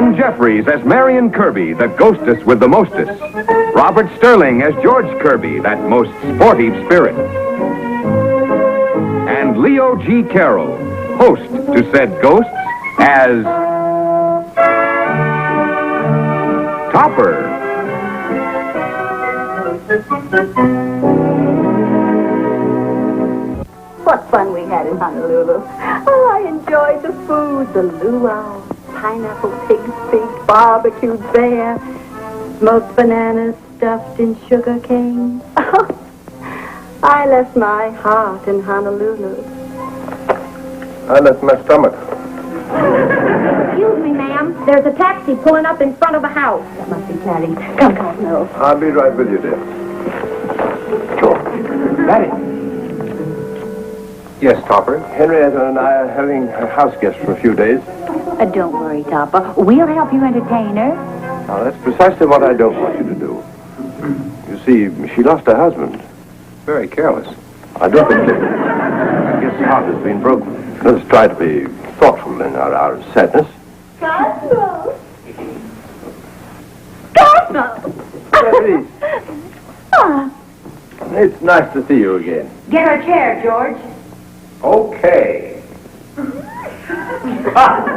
Anne Jeffries as Marion Kirby, the ghostess with the mostest. Robert Sterling as George Kirby, that most sporty spirit. And Leo G. Carroll, host to said ghosts, as Topper. What fun we had in Honolulu. Oh, I enjoyed the food. The luau, pineapple pig's feet, barbecued bear, smoked bananas stuffed in sugar cane. I left my heart in Honolulu. I left my stomach. Excuse me, ma'am. There's a taxi pulling up in front of the house. That must be Clarice. Come, Cosmo. I'll be right with you, dear. Sure. Daddy. Yes, Topper. Henrietta and I are having a house guest for a few days. Don't worry, Topper. We'll help you entertain her. Now, that's precisely what I don't want you to do. You see, she lost her husband. Very careless. I don't think it. I guess his heart has been broken. Let's try to be thoughtful in our sadness. Cosmo! Cosmo! Clarice, Ah, it's nice to see you again. Get her a chair, George. Okay. Cosmo!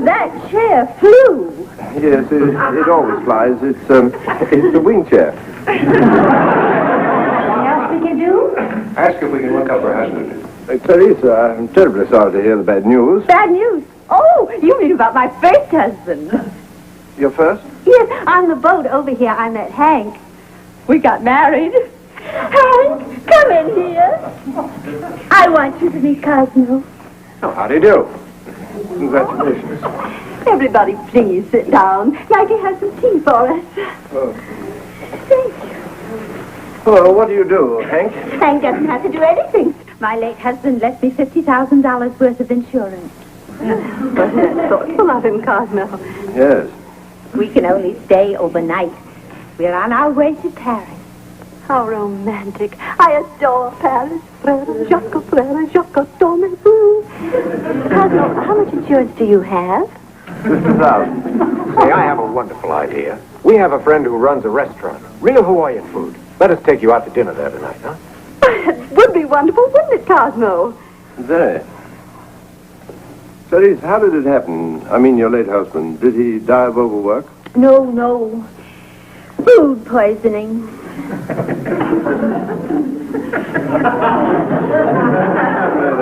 That chair flew. Yes, it always flies. It's a wing chair. Anything else we can do? Ask if we can look up her husband. Clarice, I'm terribly sorry to hear the bad news. Bad news. Oh, you mean about my first husband. Your first? Yes, on the boat over here, I met Hank. We got married. Hank, come in here. I want you to meet Cosmo. Oh, how do you do? Congratulations. Everybody, please sit down. Maggie has some tea for us. Oh. Thank you. Well, what do you do, Hank? Hank doesn't have to do anything. My late husband left me $50,000 worth of insurance. Wasn't that thoughtful of him, Cosmo? Yes. We can only stay overnight. We're on our way to Paris. How romantic. I adore Paris. Frère Jacques, dormez-vous. Cosmo, how much insurance do you have? 50,000. Hey, I have a wonderful idea. We have a friend who runs a restaurant. Real Hawaiian food. Let us take you out to dinner there tonight, huh? It would be wonderful, wouldn't it, Cosmo? There. Clarice, how did it happen? I mean, your late husband. Did he die of overwork? No. Food poisoning.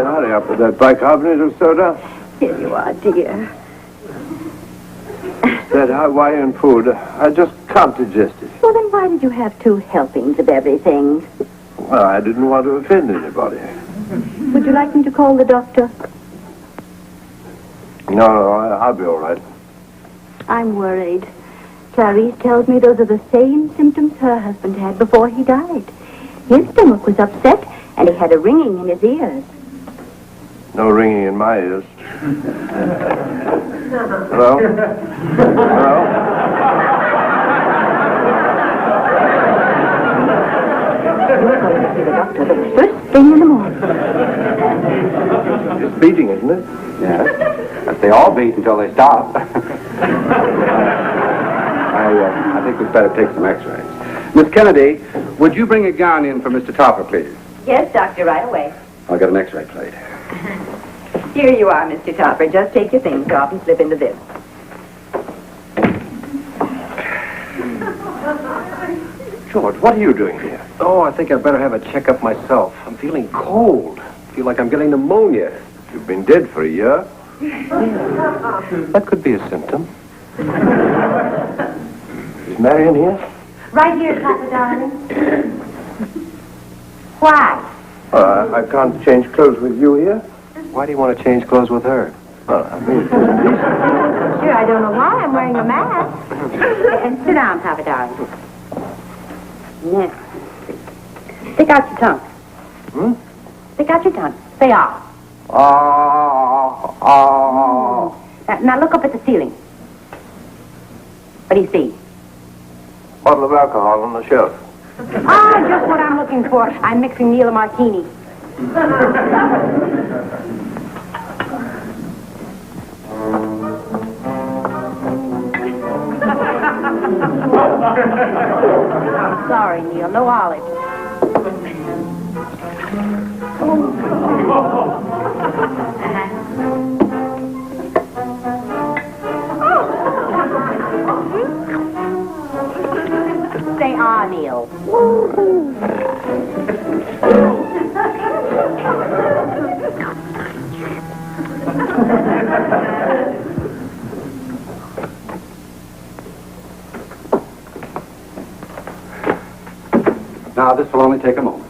Hurry up with that bicarbonate of soda. Here you are, dear. That Hawaiian food, I just can't digest it. Well, then why did you have 2 helpings of everything? Well, I didn't want to offend anybody. Would you like me to call the doctor? No, I'll be all right. I'm worried. Clarice tells me those are the same symptoms her husband had before he died. His stomach was upset, and he had a ringing in his ears. No ringing in my ears. Hello? Hello? You're going to see the doctor the first thing in the morning. It's beating, isn't it? Yes. But they all beat until they stop. I think we'd better take some x-rays. Miss Kennedy, would you bring a gown in for Mr. Topper, please? Yes, doctor, right away. I'll get an x-ray plate. Here you are, Mr. Topper. Just take your things off and slip into this. George, what are you doing here? Oh, I think I'd better have a checkup myself. I'm feeling cold. Feel like I'm getting pneumonia. You've been dead for a year. That could be a symptom. Is Marion here? Right here, Papa, darling. Why? I can't change clothes with you here. Why do you want to change clothes with her? Well, I mean, Sure, I don't know why I'm wearing a mask. And sit down, Papa, darling. Now, stick out your tongue. Stick out your tongue. Say ah. Now look up at the ceiling. What do you see? bottle of alcohol on the shelf. Ah, just what I'm looking for. I'm mixing Neil a martini. Sorry, Neil. No olives. Say ah, Neil. Now, this will only take a moment.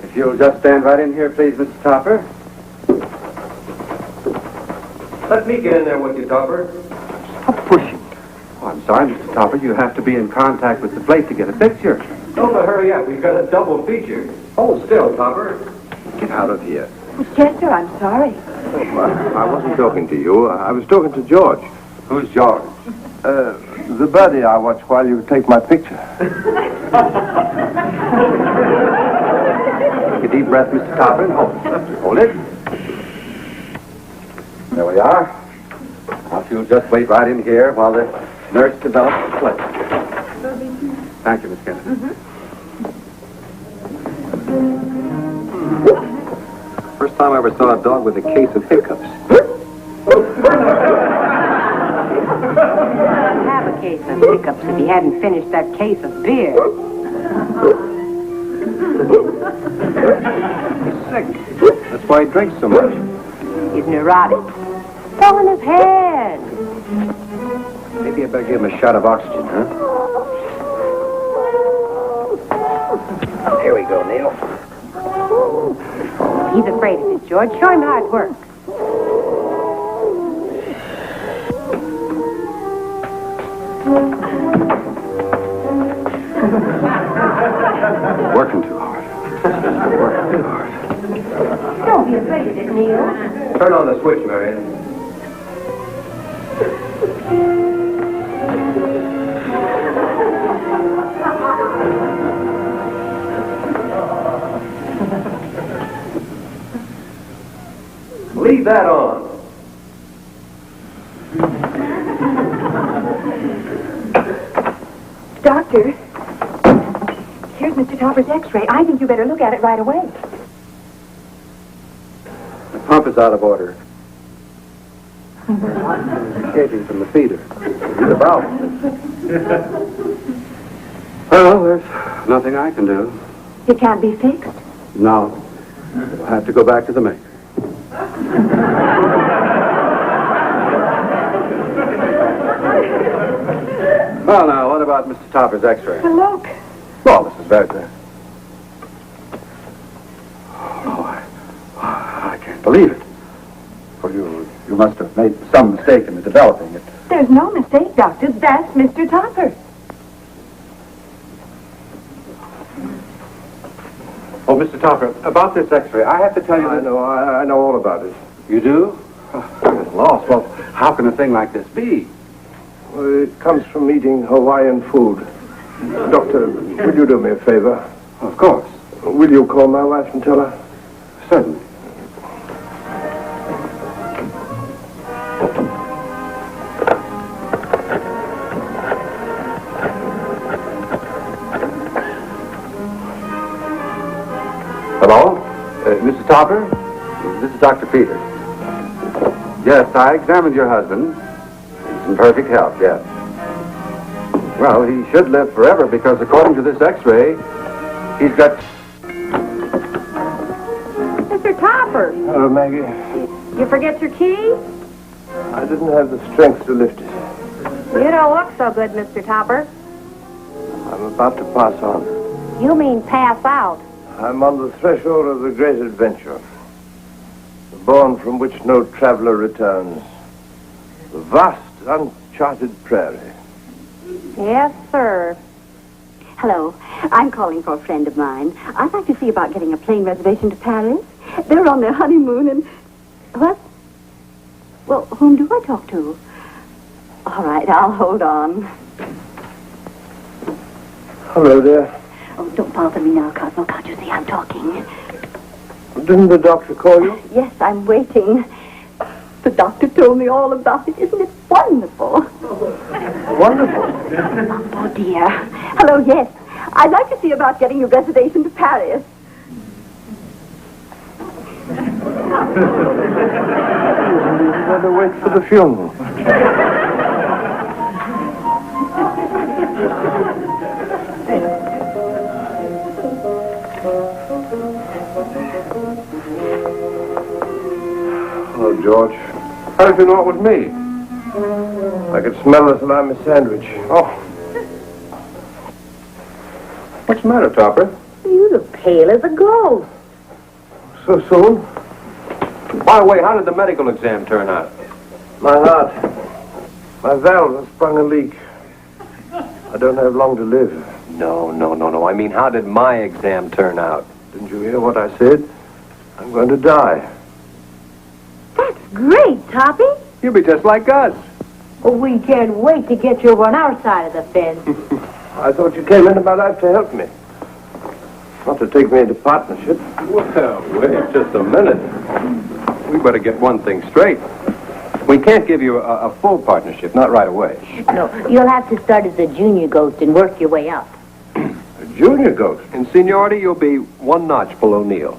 If you'll just stand right in here, please, Mr. Topper. Let me get in there with you, Topper. Stop pushing. Oh, I'm sorry, Mr. Topper. You have to be in contact with the plate to get a picture. Don't hurry up. We've got a double feature. Hold still, Topper. Get out of here. Chester, I'm sorry. I wasn't talking to you. I was talking to George. Who's George? The buddy I watch while you take my picture. Take a deep breath, Mr. Topper, and hold it. Hold it. There we are. Now, if you'll just wait right in here while the nurse develops the plate. Thank you, Miss Kennedy. First time I ever saw a dog with a case of hiccups. I'd have a case of hiccups if he hadn't finished that case of beer. He's sick. That's why he drinks so much. He's neurotic. Fell on his head. Maybe I better give him a shot of oxygen, huh? Here we go, Neil. He's afraid of it, George. Show him how it works. Working too hard. Working too hard. Don't be afraid of it, Neil. Turn on the switch, Marion. Leave that on. Doctor, here's Mr. Topper's x-ray. I think you better look at it right away. The pump is out of order. Escaping from the feeder. The valve. Well, there's nothing I can do. It can't be fixed. No. We'll have to go back to the maker. Well, now, what about Mr. Topper's x-ray? Well, look. Well, this is very good. Oh, I can't believe it. Well, you must have made some mistake in the developing it. There's no mistake, Doctor. That's Mr. Topper. Oh, Mr. Topper, about this x-ray, I have to tell you that... I know all about it. You do? Oh, I'm lost. Well, how can a thing like this be? Well, it comes from eating Hawaiian food. Doctor, will you do me a favor? Of course. Will you call my wife and tell her? Certainly. Hello? Mr. Topper? This is Dr. Peters. Yes, I examined your husband. He's in perfect health, yes. Well, he should live forever because according to this x-ray, he's got... Mr. Topper, Hello, Maggie. you forget your key? I didn't have the strength to lift it. You don't look so good, Mr. Topper. I'm about to pass on. You mean pass out. I'm on the threshold of the great adventure. The bourne from which no traveler returns. The vast, uncharted prairie. Yes, sir. Hello. I'm calling for a friend of mine. I'd like to see about getting a plane reservation to Paris. They're on their honeymoon and... What? Well, whom do I talk to? All right, I'll hold on. Hello there. Oh, don't bother me now, Cosmo. Can't you see I'm talking? Didn't the doctor call you? Yes, I'm waiting. The The doctor told me all about it. Isn't it wonderful? Wonderful. Oh, dear. Hello, yes. I'd like to see about getting a reservation to Paris. You better wait for the funeral. Hello, George. How did you know it was me? I could smell the salami sandwich. Oh. What's the matter, Topper? You look pale as a ghost. So soon? By the way, how did the medical exam turn out? My heart. My valve has sprung a leak. I don't have long to live. No. I mean, how did my exam turn out? Didn't you hear what I said? I'm going to die. That's great, Toppy. You'll be just like us. Well, we can't wait to get you over on our side of the fence. I thought you came into my life to help me. Not to take me into partnership. Well, wait just a minute. We better get one thing straight. We can't give you a full partnership, not right away. No, you'll have to start as a junior ghost and work your way up. A junior ghost? In seniority, you'll be one notch below Neil.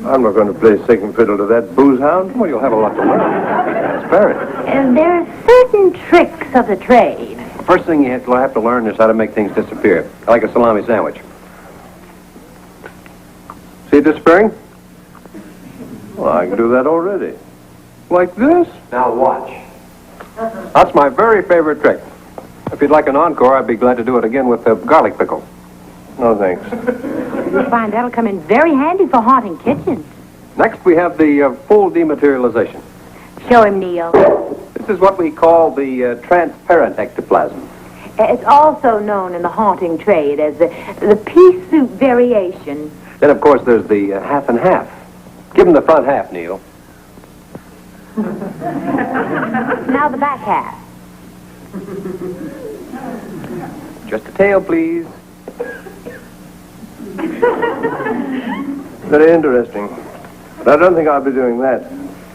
I'm not going to play second fiddle to that booze hound. Well, you'll have a lot to learn. Transparent. And there are certain tricks of the trade. First thing you'll have to learn is how to make things disappear, like a salami sandwich. See it disappearing? Well, I can do that already. Like this? Now watch. That's my very favorite trick. If you'd like an encore, I'd be glad to do it again with the garlic pickle. No, thanks. You'll find that'll come in very handy for haunting kitchens. Next, we have the full dematerialization. Show him, Neil. This is what we call the transparent ectoplasm. It's also known in the haunting trade as the pea soup variation. Then, of course, there's the half and half. Give him the front half, Neil. Now the back half. Just a tail, please. Very interesting. But I don't think I'll be doing that.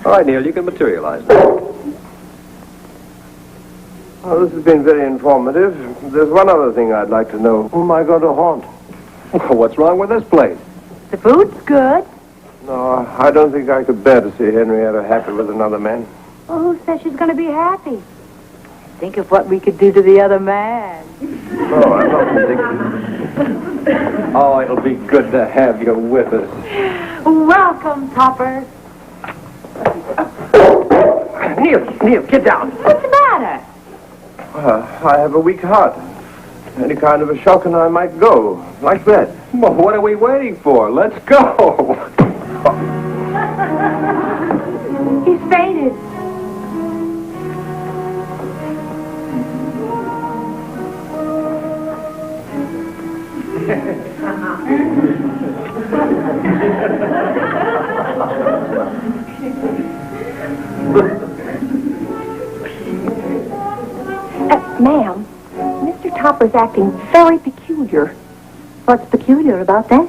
All right, Neil, you can materialize now. Well, this has been very informative. There's one other thing I'd like to know. Who am I going to haunt? What's wrong with this place? The food's good. No, I don't think I could bear to see Henrietta happy with another man. Well, who says she's going to be happy? Think of what we could do to the other man. Oh, I'm not thinking. Oh, it'll be good to have you with us. Welcome, Topper. Neil, get down. What's the matter? I have a weak heart. Any kind of a shock and I might go. Like that. Well, what are we waiting for? Let's go. He's fainted. Ma'am, Mr. Topper's acting very peculiar. What's peculiar about that?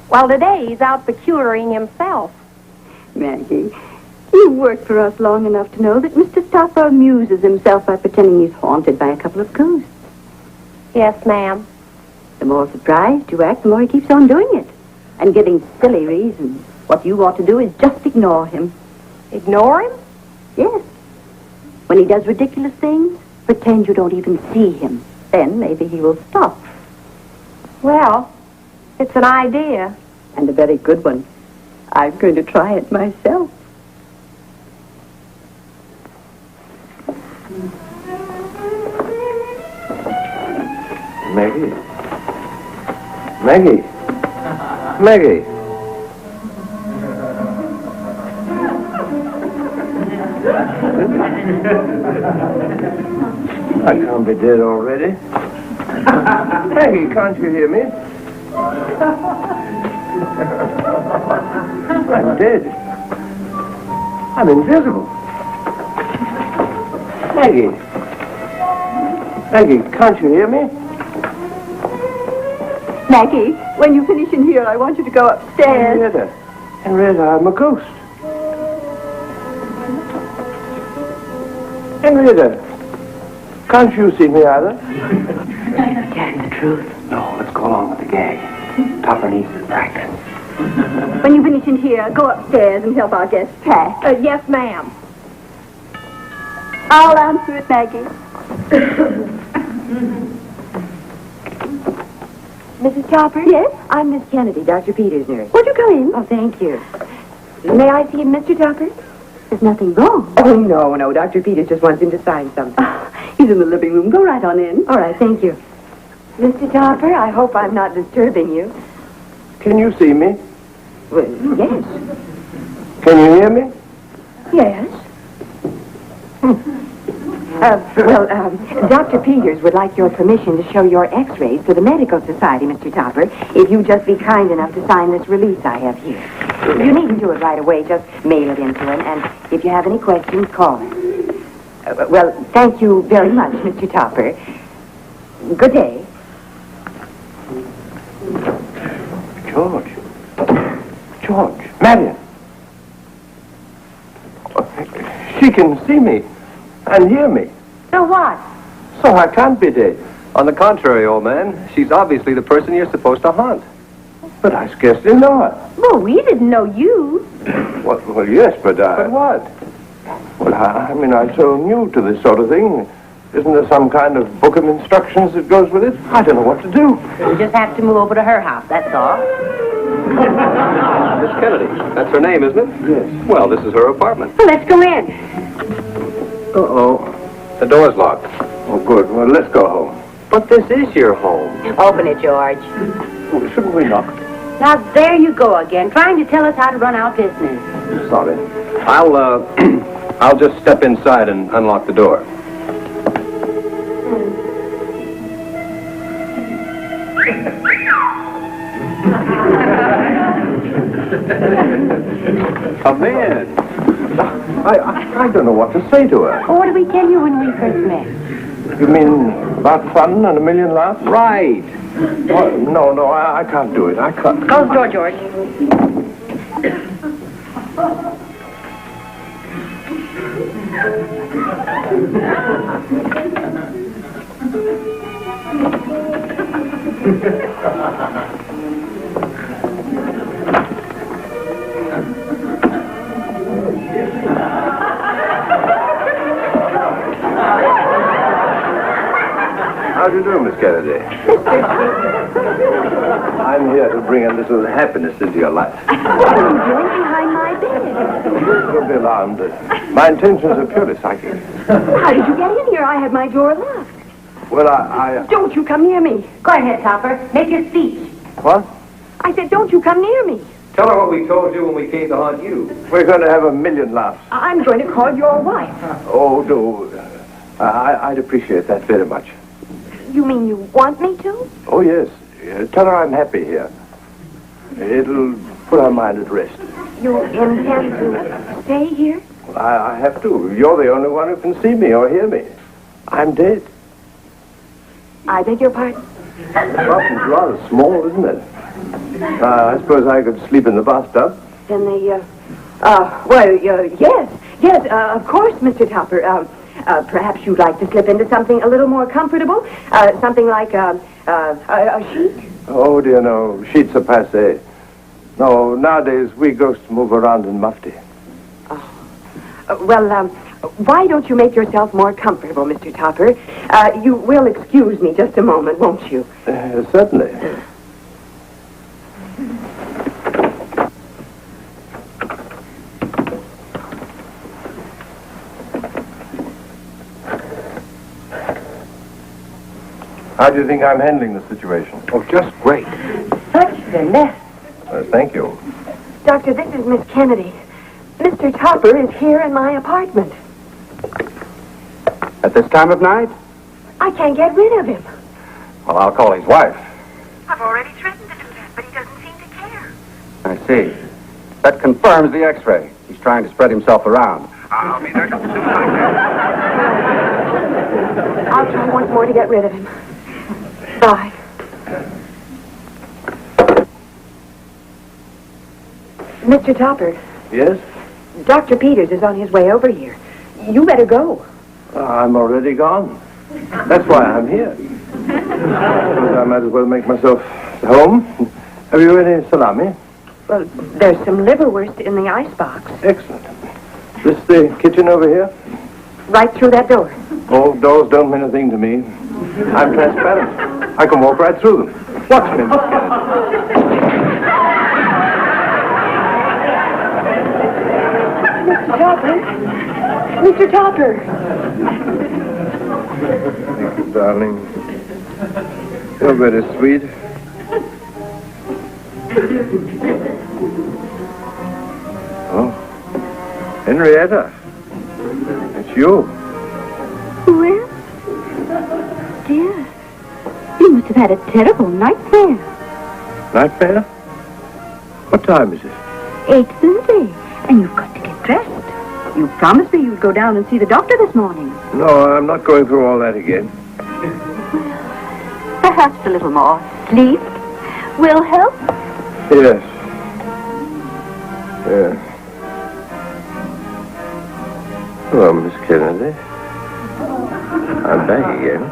Well, today he's out peculiaring himself. Maggie, you've worked for us long enough to know that Mr. Topper amuses himself by pretending he's haunted by a couple of ghosts. Yes, ma'am. The more surprised you act, the more he keeps on doing it. And giving silly reasons. What you ought to do is just ignore him. Ignore him? Yes. When he does ridiculous things, pretend you don't even see him. Then maybe he will stop. Well, it's an idea. And a very good one. I'm going to try it myself. Maggie. Maggie. Maggie. I can't be dead already. Maggie, can't you hear me? I'm dead. I'm invisible. Maggie. Maggie, can't you hear me? Maggie, when you finish in here, I want you to go upstairs. Henrietta, I'm a ghost. Henrietta, can't you see me either? Telling the truth? No, let's go along with the gag. Topper needs to practice. When you finish in here, go upstairs and help our guests pack. Yes, ma'am. I'll answer it, Maggie. Mrs. Topper? Yes? I'm Miss Kennedy, Dr. Peters' nurse. Won't you come in? Oh, thank you. May I see him, Mr. Topper? There's nothing wrong. Oh, no. Dr. Peters just wants him to sign something. He's in the living room. Go right on in. All right, thank you. Mr. Topper, I hope I'm not disturbing you. Can you see me? Well, yes. Can you hear me? Yes? Dr. Peters would like your permission to show your x-rays for the Medical Society, Mr. Topper, if you just be kind enough to sign this release I have here. You needn't do it right away, just mail it in to him, and if you have any questions, call him. Thank you very much, Mr. Topper. Good day. George, Marion. She can see me and hear me. So what? So I can't be dead. On the contrary, old man, she's obviously the person you're supposed to haunt. But I scarcely know her. Well, we didn't know you. Well, yes, but But what? Well, I mean, I'm so new to this sort of thing. Isn't there some kind of book of instructions that goes with it? I don't know what to do. You just have to move over to her house, that's all. Miss Kennedy, that's her name, isn't it? Yes. Well, this is her apartment. Well, let's go in. Uh-oh. The door's locked. Oh, good. Well, let's go home. But this is your home. Open it, George. Well, shouldn't we knock? Now, there you go again, trying to tell us how to run our business. Sorry. I'll just step inside and unlock the door. Come in. I don't know what to say to her. Well, what did we tell you when we first met? You mean about fun and a million laughs? Right. Oh, no, I can't do it. I can't. Close the door, George. How do you do, Miss Kennedy? I'm here to bring a little happiness into your life. What are you doing behind my bed? Don't be alarmed. My intentions are purely psychic. How did you get in here? I had my door locked. Well, I... Don't you come near me. Go ahead, Topper. Make your speech. What? I said, don't you come near me. Tell her what we told you when we came to haunt you. We're going to have a million laughs. I'm going to call your wife. Oh, do. I'd appreciate that very much. You mean you want me to? Oh, yes. Tell her I'm happy here. It'll put her mind at rest. You intend to stay here? Well, I have to. You're the only one who can see me or hear me. I'm dead. I beg your pardon? The coffin's rather small, isn't it? I suppose I could sleep in the bathtub. In the, yes, of course, Mr. Topper. Perhaps you'd like to slip into something a little more comfortable? Something like, a sheet? Oh, dear, no. Sheets are passé. No, nowadays we ghosts move around in mufti. Why don't you make yourself more comfortable, Mr. Topper? You will excuse me just a moment, won't you? Certainly. How do you think I'm handling the situation? Oh, just great. Such finesse. Thank you. Doctor, this is Miss Kennedy. Mr. Topper is here in my apartment. At this time of night? I can't get rid of him. Well, I'll call his wife. I've already threatened to do that, but he doesn't seem to care. I see. That confirms the x-ray. He's trying to spread himself around. I'll be there. I'll try once more to get rid of him. Bye. Mr. Topper. Yes? Dr. Peters is on his way over here. You better go. I'm already gone. That's why I'm here. I might as well make myself at home. Have you any salami? Well, there's some liverwurst in the icebox. Excellent. This the kitchen over here? Right through that door. Oh, doors don't mean a thing to me. I'm transparent. I can walk right through them. Watch me, Miss Kennedy. Mr. Topper. Thank you, darling. You're very sweet. Oh, Henrietta. It's you. Well, dear, you must have had a terrible nightmare. Nightmare? What time is it? 8:30, and you've got to get dressed. You promised me you'd go down and see the doctor this morning. No, I'm not going through all that again. Perhaps a little more sleep will help. Yes. Yes. Hello, Miss Kennedy. I'm back again.